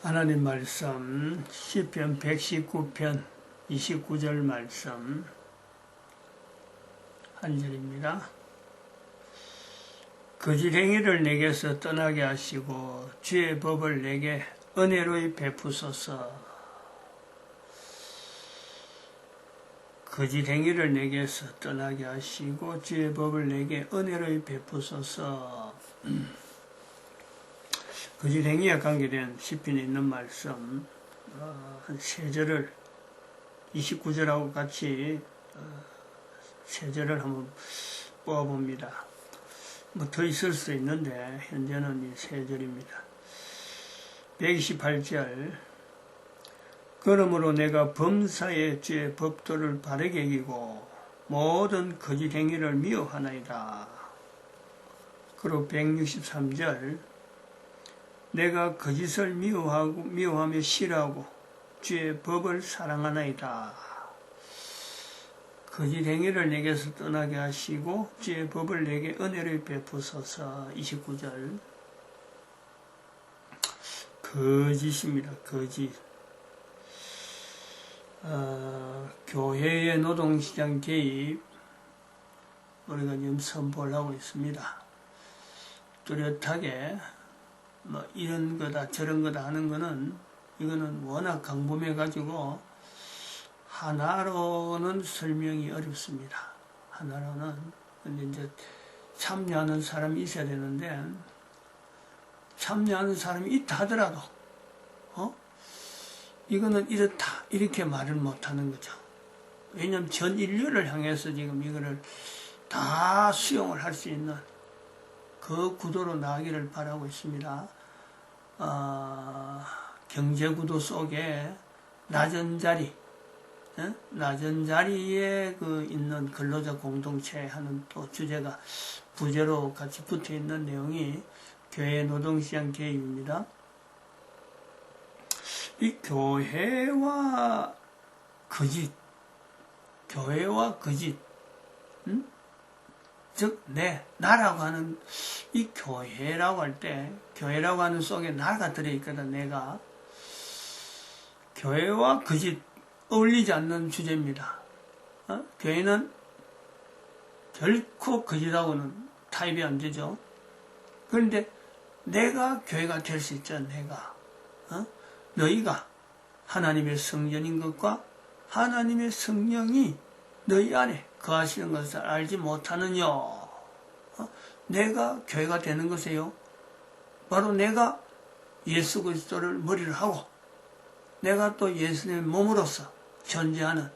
하나님 말씀 시편 119편 29절 말씀 한 절입니다. 거짓 행위를 내게서 떠나게 하시고 주의 법을 내게 은혜로이 베푸소서. 거짓 행위를 내게서 떠나게 하시고 주의 법을 내게 은혜로이 베푸소서. 거짓 행위에 관계된 시편에 있는 말씀 한 세 절을 29절하고 같이 세 절을 한번 뽑아봅니다. 뭐 더 있을 수 있는데 현재는 이 세 절입니다. 128절 그러므로 내가 범사에 주의 법도를 바르게 여기고 모든 거짓 행위를 미워하나이다. 그리고 163절 내가 거짓을 미워하며 싫어하고 주의 법을 사랑하나이다. 거짓 행위를 내게서 떠나게 하시고 주의 법을 내게 은혜를 베푸소서. 29절 거짓입니다. 거짓. 교회의 노동시장 개입 우리가 지금 선포를 하고 있습니다. 뚜렷하게 뭐 이런 거다 저런 거다 하는 거는 이거는 워낙 강범해 가지고 하나로는 설명이 어렵습니다. 하나로는. 근데 이제 참여하는 사람이 있어야 되는데 참여하는 사람이 있다 하더라도 이거는 이렇다 이렇게 말을 못하는 거죠. 왜냐하면 전 인류를 향해서 지금 이거를 다 수용을 할 수 있는 그 구도로 나가기를 바라고 있습니다. 경제구도 속에 낮은 자리, 낮은 자리에 있는 근로자 공동체 하는 또 주제가 부제로 같이 붙어 있는 내용이 교회 노동시장 개입입니다. 이 교회와 거짓, 즉, 나라고 하는, 이 교회라고 할 때, 교회라고 하는 속에 나가 들어있거든, 내가. 교회와 거짓, 어울리지 않는 주제입니다. 교회는 결코 거짓하고는 타입이 안 되죠. 그런데 내가 교회가 될 수 있죠, 내가. 너희가 하나님의 성전인 것과 하나님의 성령이 너희 안에 거하시는 것을 알지 못하느냐. 내가 교회가 되는 것이요. 바로 내가 예수 그리스도를 머리를 하고 내가 또 예수님의 몸으로서 존재하는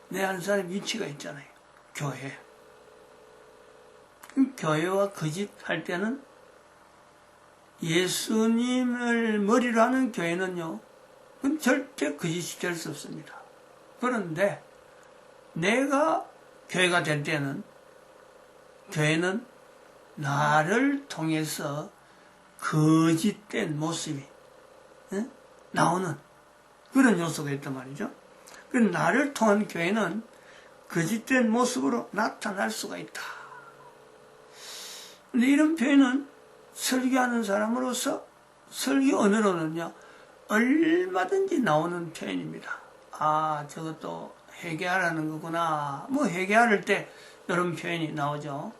내 한 사람의 위치가 있잖아요. 교회. 교회와 거짓 할 때는 예수님을 머리로 하는 교회는요. 그건 절대 거짓이 될 수 없습니다. 그런데 내가 교회가 될 때는 교회는 나를 통해서 거짓된 모습이 나오는 그런 요소가 있단 말이죠. 그래서 나를 통한 교회는 거짓된 모습으로 나타날 수가 있다. 근데 이런 표현은 설교하는 사람으로서 설교 언어로는요 얼마든지 나오는 표현입니다. 저것도 회개하라는 거구나. 뭐 회개할 때 이런 표현이 나오죠.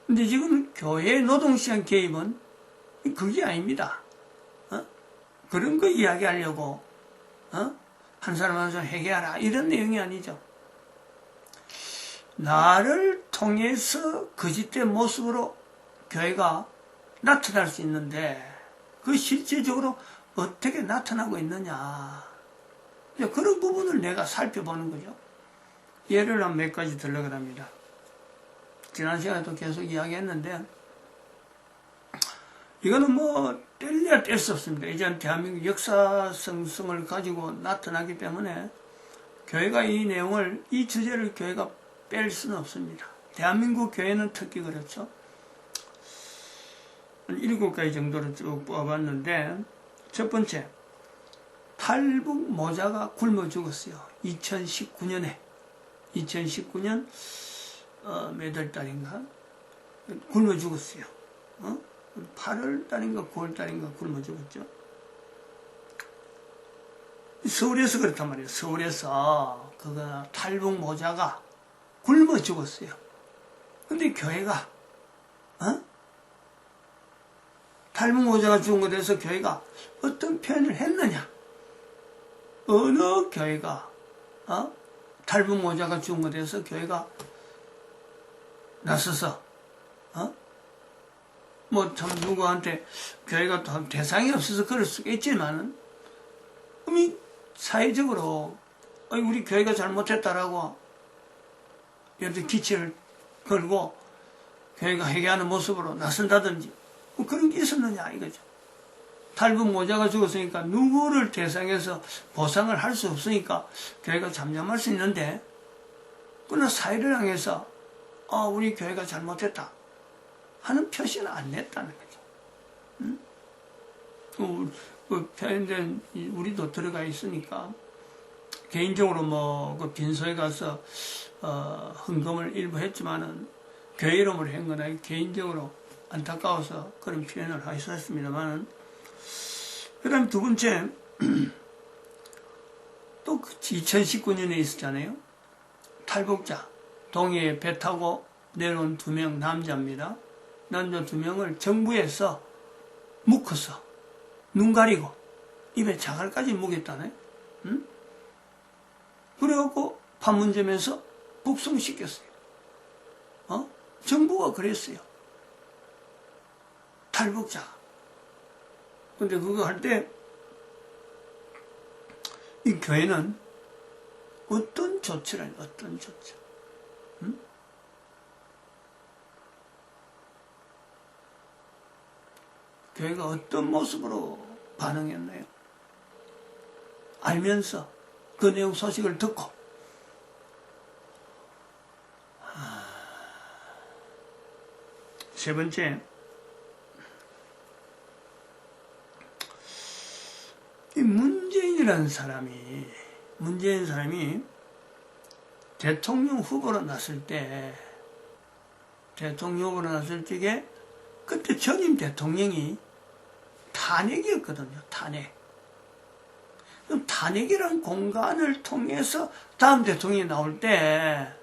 근데 지금 교회 노동시장 개입은 그게 아닙니다. 그런 거 이야기하려고 한 사람 한 사람 회개하라 이런 내용이 아니죠. 나를 통해서 거짓된 모습으로 교회가 나타날 수 있는데 그 실제적으로 어떻게 나타나고 있느냐. 그런 부분을 내가 살펴보는 거죠. 예를 한 몇 가지 들려고 합니다. 지난 시간에도 계속 이야기했는데 이거는 뭐 뗄래야 뗄 수 없습니다. 이제는 대한민국 역사성을 가지고 나타나기 때문에 교회가 이 내용을 이 주제를 교회가 뺄 수는 없습니다. 대한민국 교회는 특히 그렇죠. 7가지 정도를 쭉 뽑아봤는데 첫 번째 탈북 모자가 굶어 죽었어요. 2019년 몇 월 달인가 굶어 죽었어요. 8월 달인가 9월 달인가 굶어 죽었죠. 서울에서 그렇단 말이에요. 서울에서 그거 탈북 모자가 굶어 죽었어요. 근데 교회가 탈북 모자가 죽은 것에 대해서 교회가 어떤 표현을 했느냐? 어느 교회가 탈북 모자가 죽은 것에 대해서 교회가 나서서 뭐 참 누구한테 교회가 또 대상이 없어서 그럴 수 있겠지만은 그럼 사회적으로 우리 교회가 잘못했다라고 이렇게 기치를 걸고 교회가 회개하는 모습으로 나선다든지 뭐 그런 게 있었느냐 이거죠. 탈북 모자가 죽었으니까 누구를 대상해서 보상을 할 수 없으니까 교회가 잠잠할 수 있는데 그러나 사회를 향해서 우리 교회가 잘못했다 하는 표시는 안 냈다는 거죠. 그 표현된 우리도 들어가 있으니까 개인적으로 뭐 그 빈소에 가서 헌금을 일부 했지만은 교회 이름으로 한 거나 개인적으로 안타까워서 그런 표현을 하셨습니다만은 그다음 두 번째 또 2019년에 있었잖아요. 탈북자 동해에 배 타고 내려온 2명 남자입니다. 남자 2명을 정부에서 묶어서 눈 가리고 입에 자갈까지 묵였다네. 응? 그래갖고 판문점에서 북송시켰어요. 정부가 그랬어요. 탈북자. 근데 그거 할 때 이 교회는 어떤 조치를 어떤 조치? 응? 교회가 어떤 모습으로 반응했나요? 알면서 그 내용 소식을 듣고 세 번째 이 문재인 사람이 대통령 후보로 났을 때 그때 전임 대통령이 탄핵이었거든요. 탄핵. 그럼 탄핵이라는 공간을 통해서 다음 대통령이 나올 때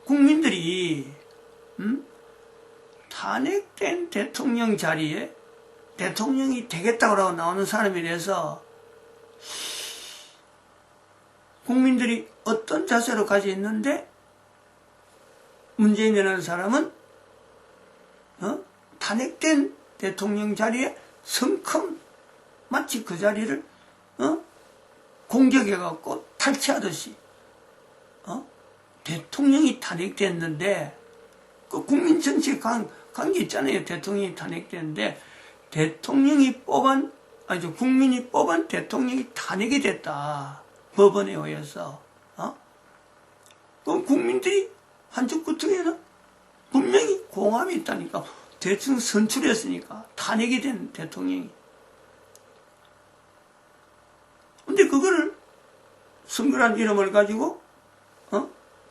국민들이 탄핵된 대통령 자리에 대통령이 되겠다고 나오는 사람에 대해서 국민들이 어떤 자세로 가져 있는데 문재인이라는 사람은 탄핵된 대통령 자리에 성큼 마치 그 자리를 공격해갖고 탈취하듯이 대통령이 탄핵됐는데 그 국민 전체 관계 있잖아요. 대통령이 탄핵됐는데 국민이 뽑은 대통령이 탄핵이 됐다. 법원에 의해서. 그럼 국민들이 한쪽 구퉁에는 분명히 공함이 있다니까. 대충 선출했으니까. 탄핵이 된 대통령이. 근데 그거를 선거란 이름을 가지고,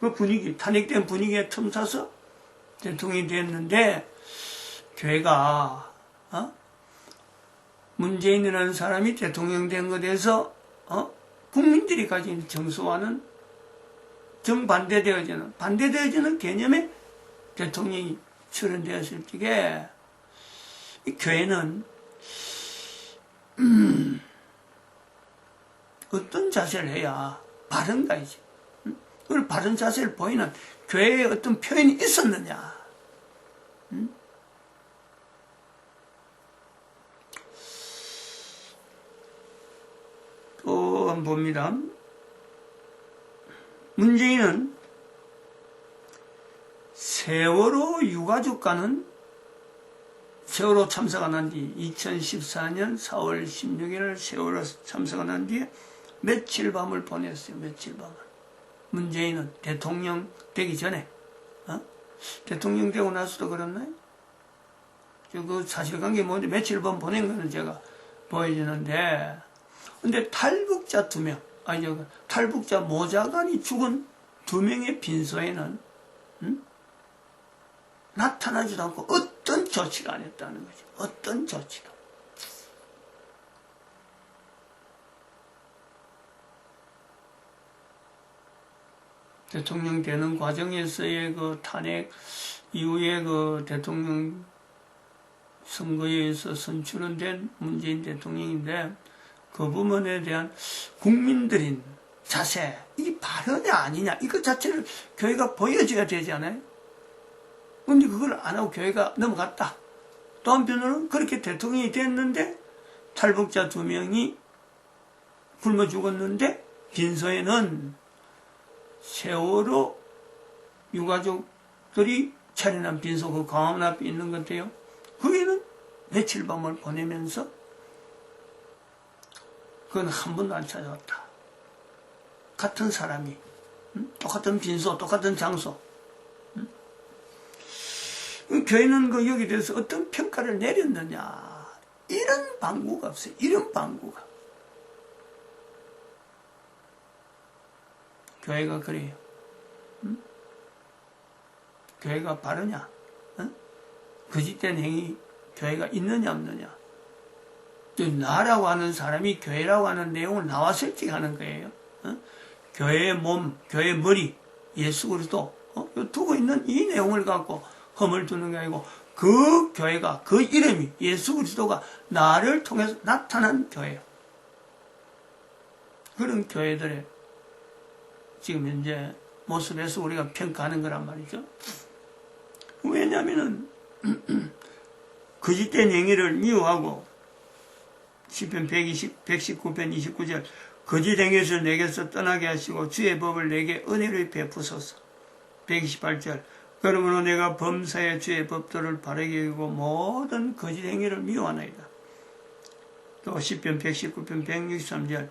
그 분위기, 탄핵된 분위기에 틈타서 대통령이 됐는데, 교회가, 문재인이라는 사람이 대통령 된 것에 대해서, 국민들이 가진 정서와는 반대되어지는 개념의 대통령이 출연되었을 적에, 이 교회는, 어떤 자세를 해야 바른가, 이제. 그걸 바른 자세를 보이는 교회의 어떤 표현이 있었느냐. 또 한번 봅니다. 문재인은 세월호 유가족과는 세월호 참사가 난 뒤 2014년 4월 16일 세월호 참사가 난 뒤에 며칠 밤을 보냈어요. 며칠 밤을. 문재인은 대통령 되기 전에 대통령 되고 나서도 그렇나요? 그 사실관계 뭔지 며칠 밤 보낸 거는 제가 보여지는데 근데 탈북자 2명 탈북자 모자간이 죽은 2명의 빈소에는 나타나지도 않고 어떤 조치를 안 했다는 거죠. 어떤 조치도. 대통령 되는 과정에서의 그 탄핵 이후에 그 대통령 선거에 의해서 선출은 된 문재인 대통령인데 그 부분에 대한 국민들인 자세, 이게 바르냐 아니냐 이것 자체를 교회가 보여줘야 되지 않아요? 근데 그걸 안 하고 교회가 넘어갔다. 또 한편으로는 그렇게 대통령이 됐는데 탈북자 2명이 굶어 죽었는데 빈소에는 세월호 유가족들이 차려난 빈소 그 광화문 앞에 있는 건데요. 거기는 며칠 밤을 보내면서 그건 한 번도 안 찾아왔다. 같은 사람이 똑같은 빈소 똑같은 장소. 교회는 그 여기에 대해서 어떤 평가를 내렸느냐 이런 방구가 없어요. 이런 방구가. 교회가 그래요. 교회가 바르냐? 거짓된 행위 교회가 있느냐 없느냐? 나라고 하는 사람이 교회라고 하는 내용을 나와 설득하는 거예요. 교회의 몸, 교회의 머리, 예수 그리스도 두고 있는 이 내용을 갖고 험을 두는 게 아니고 그 교회가 그 이름이 예수 그리스도가 나를 통해서 나타난 교회예요. 그런 교회들의 지금 현재 모습에서 우리가 평가하는 거란 말이죠. 왜냐하면은 거짓된 행위를 미워하고 시편 119편 29절 거짓 행위에서 내게서 떠나게 하시고 주의 법을 내게 은혜를 베푸소서. 128절 그러므로 내가 범사에 주의 법도를 바르게 여기고 모든 거짓 행위를 미워하나이다. 또 시편 119편 163절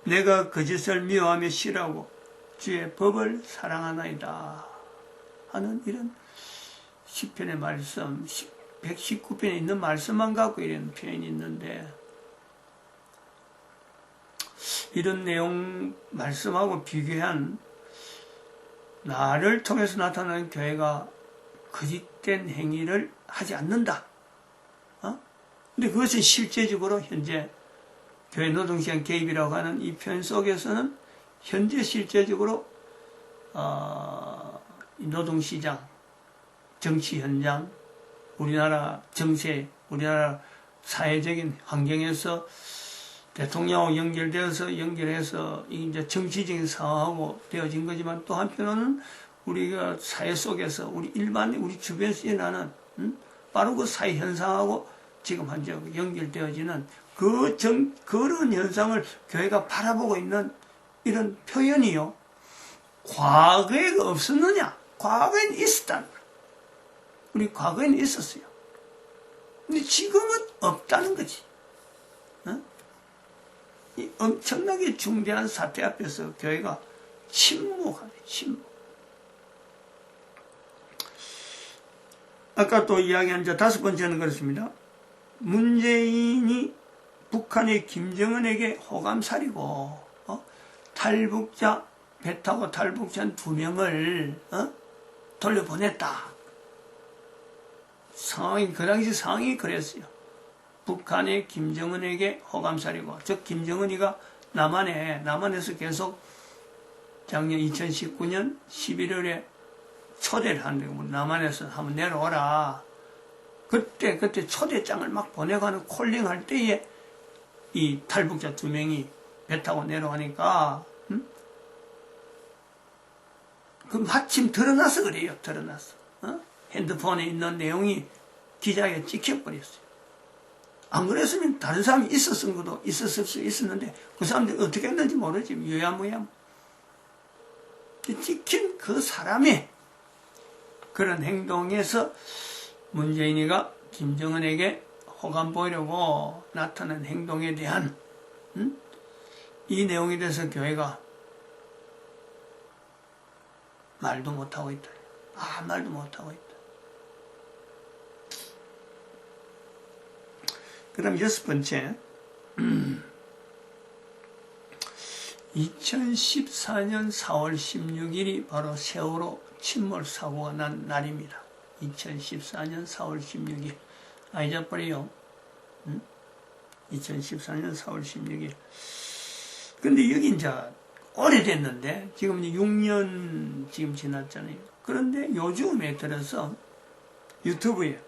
내가 거짓을 미워하며 싫어하고 주의 법을 사랑하나이다 하는 이런 시편의 말씀 119편에 있는 말씀만 갖고 이런 표현이 있는데 이런 내용 말씀하고 비교한 나를 통해서 나타나는 교회가 거짓된 행위를 하지 않는다. 근데 그것은 실제적으로 현재 교회 노동시장 개입이라고 하는 이 표현 속에서는 현재 실제적으로 노동시장, 정치 현장, 우리나라 정세, 우리나라 사회적인 환경에서 대통령하고 연결해서 이제 정치적인 상황하고 되어진 거지만 또 한편으로는 우리가 사회 속에서 우리 주변에서 일어나는 바로 그 사회 현상하고 지금 현재 연결되어지는 그런 현상을 교회가 바라보고 있는 이런 표현이요. 과거에 없었느냐? 과거에는 있었다는 거예요. 우리 과거에는 있었어요. 근데 지금은 없다는 거지. 이 엄청나게 중대한 사태 앞에서 교회가 침묵하네, 침묵. 아까 또 이야기한 5번째는 그렇습니다. 문재인이 북한의 김정은에게 호감살이고 탈북자 배 타고 탈북자 2명을 돌려보냈다. 상황이 그 당시 상황이 그랬어요. 북한의 김정은에게 호감살이고 즉 김정은이가 남한에서 계속 작년 2019년 11월에 초대를 하는데 남한에서 한번 내려오라. 그때 초대장을 막 보내가는 콜링할 때에 이 탈북자 2명이 배 타고 내려가니까 그 마침 드러나서 그래요. 드러났어. 핸드폰에 있는 내용이 기자에 찍혀버렸어요. 안 그랬으면 다른 사람이 있었을 수 있었는데 그 사람들이 어떻게 했는지 모르지. 유야무야. 찍힌 그 사람의 그런 행동에서 문재인이가 김정은에게 호감 보이려고 나타난 행동에 대한 이 내용에 대해서 교회가 말도 못하고 있다. 말도 못하고 있다. 그 다음 6번째 2014년 4월 16일이 바로 세월호 침몰 사고가 난 날입니다. 2014년 4월 16일 잊어버려요. 2014년 4월 16일 근데 여기 이제 오래됐는데, 지금 이제 6년 지금 지났잖아요. 그런데 요즘에 들어서 유튜브에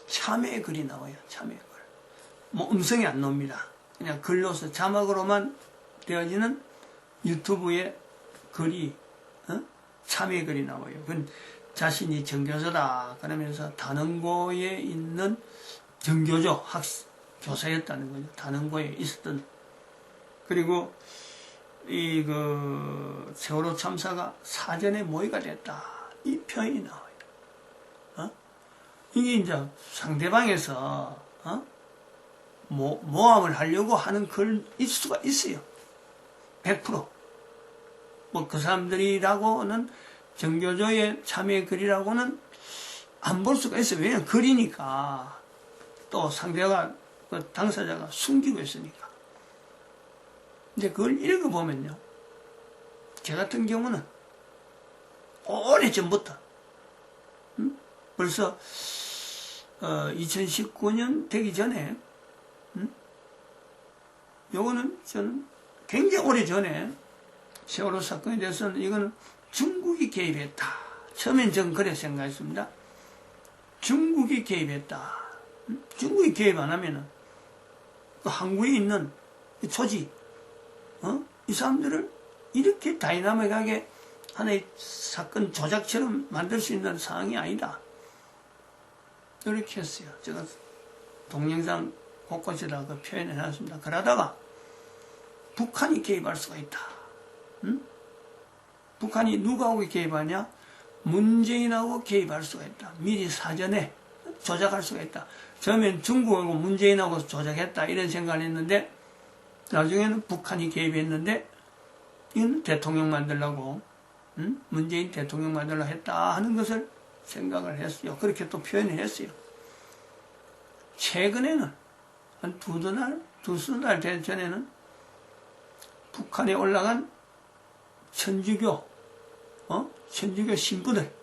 참회 글이 나와요. 참회 글. 뭐 음성이 안 나옵니다. 그냥 글로서 자막으로만 되어지는 유튜브에 글이, 참회 글이 나와요. 그건 자신이 정교조다 그러면서 단원고에 있는 정교조 교사였다는 거죠. 단원고에 있었던. 그리고 세월호 참사가 사전에 모의가 됐다. 이 표현이 나와요. 이게 이제 상대방에서, 모함을 하려고 하는 글일 수가 있어요. 100%. 뭐 그 사람들이라고는 정교조의 참여 글이라고는 안 볼 수가 있어요. 왜냐하면 글이니까. 또 상대가, 그 당사자가 숨기고 있으니까. 근데 그걸 읽어보면요. 제 같은 경우는 오래전부터, 벌써 2019년 되기 전에, 요거는 저는 굉장히 오래전에 세월호 사건에 대해서는 이거는 중국이 개입했다. 처음엔 저는 그래 생각했습니다. 중국이 개입했다. 중국이 개입 안 하면은 그 항구에 있는 조직, 이 사람들을 이렇게 다이나믹하게 하나의 사건 조작처럼 만들 수 있는 상황이 아니다. 이렇게 했어요. 제가 동영상 곳곳에다 그 표현을 해놨습니다. 그러다가 북한이 개입할 수가 있다. 북한이 누구하고 개입하냐? 문재인하고 개입할 수가 있다. 미리 사전에 조작할 수가 있다. 처음엔 중국하고 문재인하고 조작했다 이런 생각을 했는데 나중에는 북한이 개입했는데 이건 대통령 만들려고 문재인 대통령 만들려고 했다 하는 것을 생각을 했어요. 그렇게 또 표현을 했어요. 최근에는 한 두세 달 된 전에는 북한에 올라간 천주교 신부들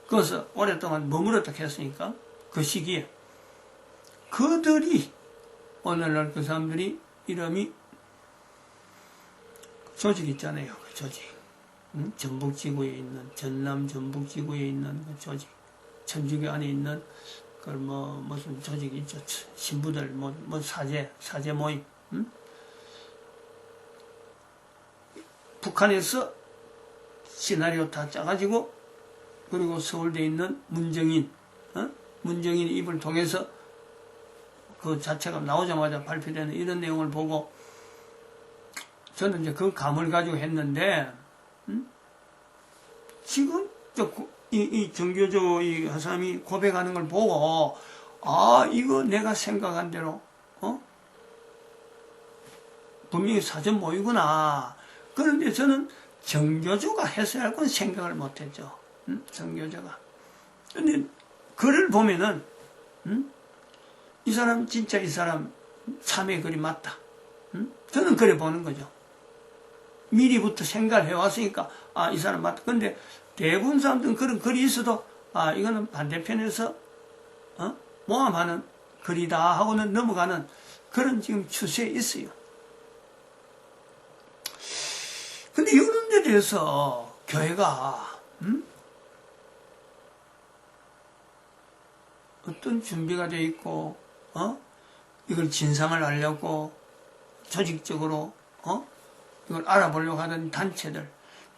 거기서 오랫동안 머물렀다 했으니까 그 시기에 그들이 오늘날 그 사람들이 이름이 조직 있잖아요. 그 조직. 전북지구에 있는 전남 전북지구에 있는 그 조직. 천주교 안에 있는 그 무슨 조직이 있죠. 신부들 사제 모임. 북한에서 시나리오 다 짜가지고 그리고 서울대에 있는 문정인 입을 통해서 그 자체가 나오자마자 발표되는 이런 내용을 보고 저는 이제 그 감을 가지고 했는데 지금 이 정교조 이 사람이 고백하는 걸 보고 이거 내가 생각한 대로 분명히 사전 모의구나. 그런데 저는 정교조가 했어야 할 건 생각을 못했죠. 정교조가. 근데 글을 보면은 이 사람 진짜 이 사람 참회 글이 맞다. 저는 그래 보는 거죠. 미리부터 생각을 해왔으니까 이 사람 맞다. 근데 대부분 사람들은 그런 글이 있어도 이거는 반대편에서 모함하는 글이다 하고는 넘어가는 그런 지금 추세에 있어요. 근데 이런 데 대해서 교회가 어떤 준비가 되어 있고 이걸 진상을 알려고 조직적으로 이걸 알아보려고 하던 단체들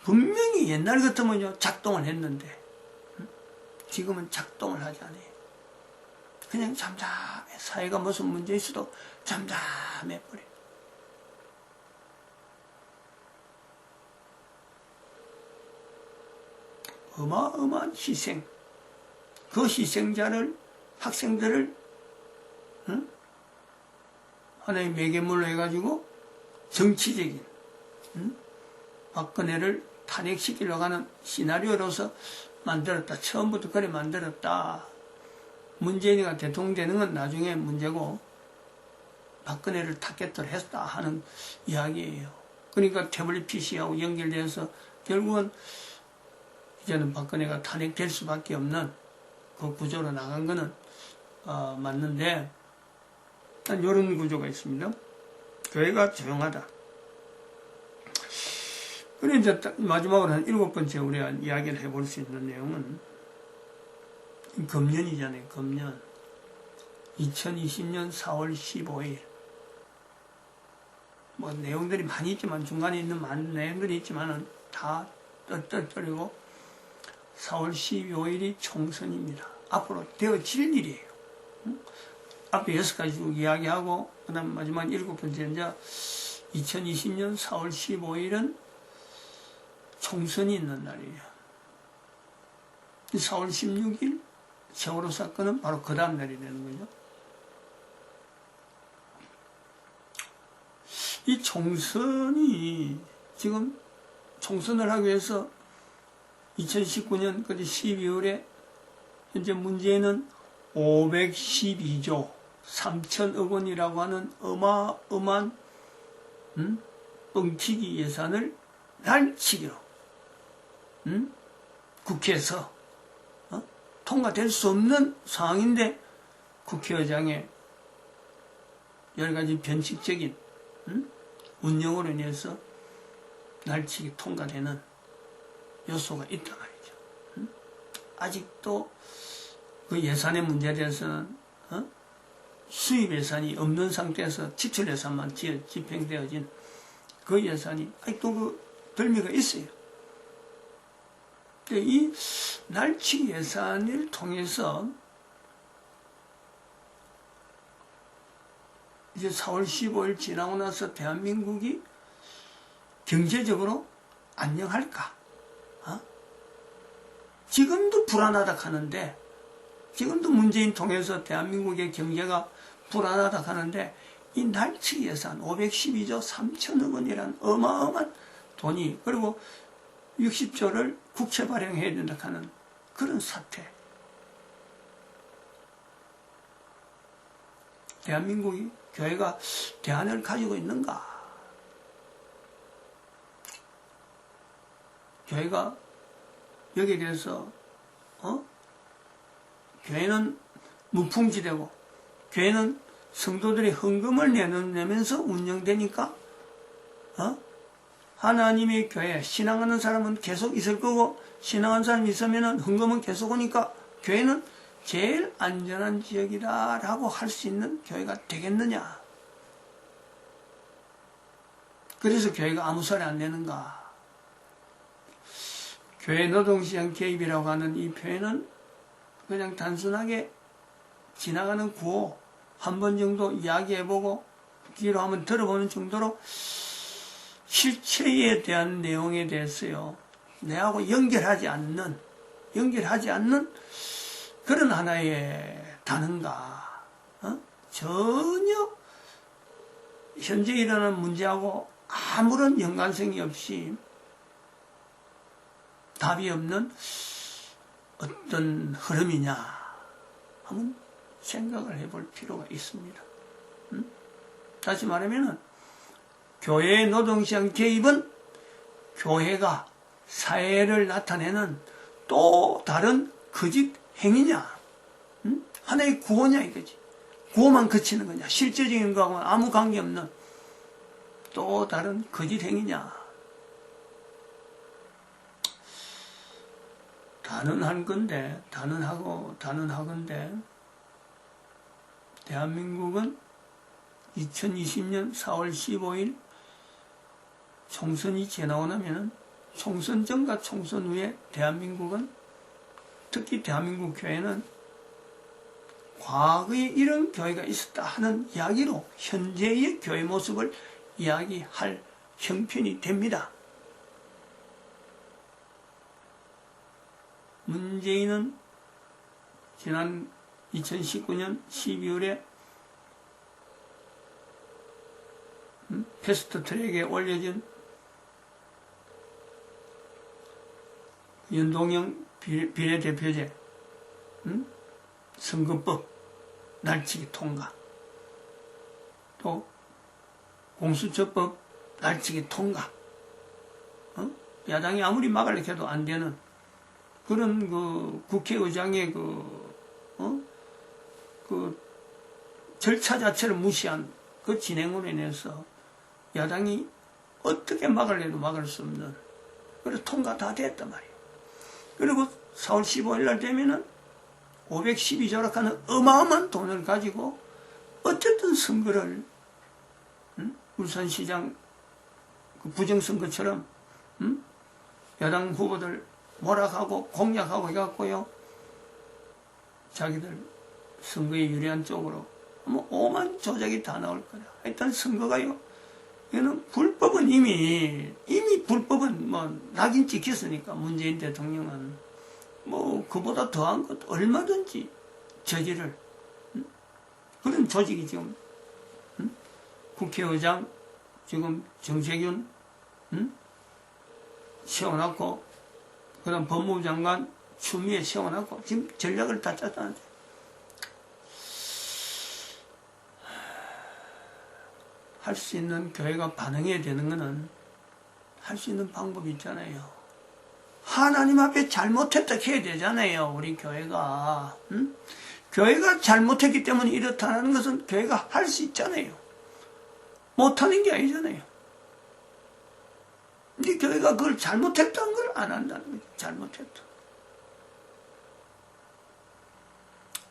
분명히 옛날 같으면요 작동을 했는데 지금은 작동을 하지 않아요. 그냥 잠잠해. 사회가 무슨 문제 있어도 잠잠해 버려. 어마어마한 희생. 그 희생자를 학생들을 하나의 매개물로 해가지고 정치적인 박근혜를 탄핵시키려고 하는 시나리오로서 만들었다. 처음부터 그래 만들었다. 문재인이가 대통령 되는 건 나중에 문제고 박근혜를 타겟으로 했다 하는 이야기예요. 그러니까 태블릿 PC하고 연결돼서 결국은 이제는 박근혜가 탄핵될 수밖에 없는 그 구조로 나간 거는 맞는데 이런 구조가 있습니다. 교회가 조용하다. 그래, 이제 마지막으로 한 7번째 우리가 이야기를 해볼 수 있는 내용은 금년이잖아요, 금년. 2020년 4월 15일. 뭐, 내용들이 많이 있지만, 중간에 있는 많은 내용들이 있지만은 다 떨어뜨리고, 4월 15일이 총선입니다. 앞으로 되어질 일이에요. 응? 앞에 6가지 쭉 이야기하고, 그 다음 마지막 7번째, 이제 2020년 4월 15일은 총선이 있는 날이에요. 4월 16일 세월호 사건은 바로 그 다음 날이 되는 거죠. 이 총선이 지금 총선을 하기 위해서 2019년 12월에 현재 문재인은 512조 3천억 원이라고 하는 어마어마한 뻥튀기 예산을 날치기로 국회에서 통과될 수 없는 상황인데 국회의장의 여러가지 변칙적인 운영으로 인해서 날치기 통과되는 요소가 있단 말이죠. 아직도 그 예산의 문제에 대해서는 수입 예산이 없는 상태에서 지출 예산만 집행되어진 그 예산이 아직도 그 덜미가 있어요. 이 날치기 예산을 통해서 이제 4월 15일 지나고 나서 대한민국이 경제적으로 안녕할까? 지금도 불안하다 하는데, 지금도 문재인 통해서 대한민국의 경제가 불안하다 하는데, 이 날치기 예산 512조 3천억 원이란 어마어마한 돈이, 그리고 60조를 국채 발행해야 된다 하는 그런 사태. 대한민국이 교회가 대안을 가지고 있는가? 교회가 여기에 대해서 교회는 무풍지대고 교회는 성도들이 헌금을 내면서 운영되니까 하나님의 교회 신앙하는 사람은 계속 있을 거고 신앙하는 사람이 있으면 헌금은 계속 오니까 교회는 제일 안전한 지역이다 라고 할 수 있는 교회가 되겠느냐. 그래서 교회가 아무 소리 안 내는가. 교회 노동시장 개입이라고 하는 이 표현은 그냥 단순하게 지나가는 구호 한 번 정도 이야기해보고 귀로 한번 들어보는 정도로 실체에 대한 내용에 대해서요, 내하고 연결하지 않는 그런 하나의 단어인가. 전혀 현재 일어나는 문제하고 아무런 연관성이 없이 답이 없는 어떤 흐름이냐 한번 생각을 해볼 필요가 있습니다. 다시 말하면 교회의 노동시장 개입은 교회가 사회를 나타내는 또 다른 거짓 행위냐, 하나의 구호냐 이거지. 구호만 그치는 거냐, 실제적인 거하고는 아무 관계없는 또 다른 거짓 행위냐. 단언하건대 대한민국은 2020년 4월 15일 총선이 지나고 나면은 총선 전과 총선 후에 대한민국은, 특히 대한민국 교회는 과거에 이런 교회가 있었다 하는 이야기로 현재의 교회 모습을 이야기할 형편이 됩니다. 문재인은 지난 2019년 12월에 패스트트랙에 올려진 연동형 비례대표제 선거법 날치기 통과, 또 공수처법 날치기 통과, 야당이 아무리 막으려고 해도 안 되는 그런 그 국회의장의 그 절차 자체를 무시한 그 진행으로 인해서 야당이 어떻게 막으려도 막을 수 없는 그래서 통과 다 됐단 말이에요. 그리고 4월 15일 날 되면은 512조라 하는 어마어마한 돈을 가지고 어쨌든 선거를 울산시장 그 부정선거처럼 여당 후보들 몰아가고 공략하고 해갖고요, 자기들 선거에 유리한 쪽으로 뭐 오만 조작이 다 나올 거다. 일단 선거가요, 이거는 불법은 이미 불법은 뭐 낙인 찍혔으니까 문재인 대통령은 뭐 그보다 더한 것 얼마든지 저지를 그런 조직이 지금 국회의장 지금 정세균 세워놨고, 그 다음 법무부 장관 추미애 세워놨고 지금 전략을 다 짰다는데, 할 수 있는 교회가 반응해야 되는 거는 할 수 있는 방법이 있잖아요. 하나님 앞에 잘못했다 해야 되잖아요. 우리 교회가 교회가 잘못했기 때문에 이렇다는 것은 교회가 할 수 있잖아요. 못하는 게 아니잖아요. 근데 교회가 그걸 잘못했다는 걸 안 한다는 거죠. 잘못했다.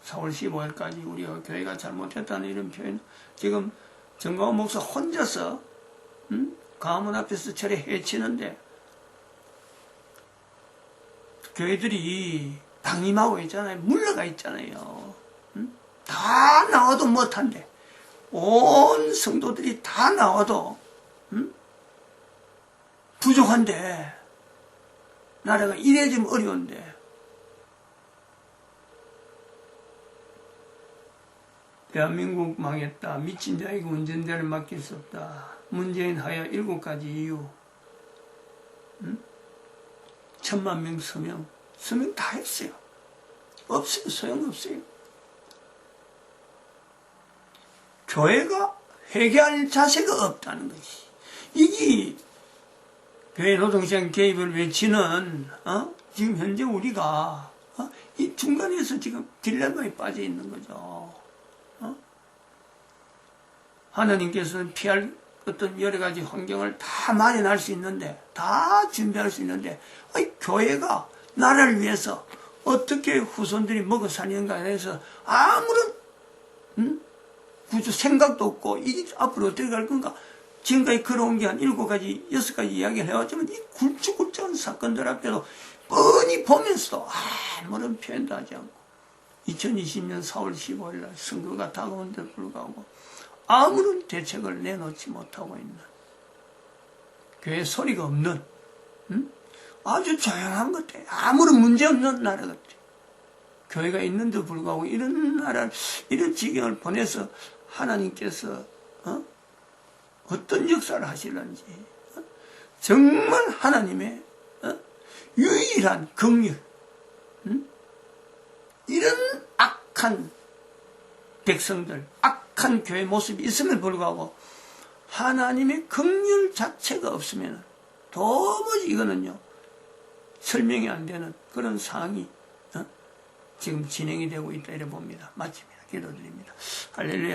4월 15일까지 우리가 교회가 잘못했다는 이런 표현, 지금 정광훈 목사 혼자서 가문 앞에서 저래 해치는데 교회들이 방임하고 있잖아요. 물러가 있잖아요. 다 나와도 못한대. 온 성도들이 다 나와도 부족한데, 나라가 이래지면 어려운데, 대한민국 망했다. 미친 자에게 운전대를 맡길 수 없다. 문재인 하여 7가지 이유. 1000만 명 서명 다 했어요. 없어요. 소용없어요. 교회가 회개할 자세가 없다는 것이, 이게 교회 노동시장 개입을 외치는 지금 현재 우리가 이 중간에서 지금 딜레마에 빠져 있는 거죠. 하나님께서는 피할 어떤 여러 가지 환경을 다 마련할 수 있는데, 다 준비할 수 있는데, 교회가 나라를 위해서 어떻게 후손들이 먹어 사는가에 대해서 아무런 구조 생각도 없고, 이 앞으로 어떻게 갈 건가, 지금까지 걸어온 게 한 7가지, 6가지 이야기를 해왔지만, 이 굵직굵직한 사건들 앞에서 뻔히 보면서도 아무런 표현도 하지 않고, 2020년 4월 15일 날 선거가 다가온데도 불구하고 아무런 대책을 내놓지 못하고 있는, 교회 소리가 없는 아주 조용한 것 같아. 아무런 문제 없는 나라 같아. 교회가 있는데도 불구하고 이런 나라, 이런 지경을 보내서 하나님께서 어떤 역사를 하실런지, 정말 하나님의 유일한 긍휼, 이런 악한 백성들, 악한 교회 모습이 있음에도 불구하고 하나님의 긍휼 자체가 없으면 도무지 이거는요 설명이 안 되는 그런 상황이 지금 진행이 되고 있다 이래 봅니다. 마칩니다. 기도드립니다. 할렐루야.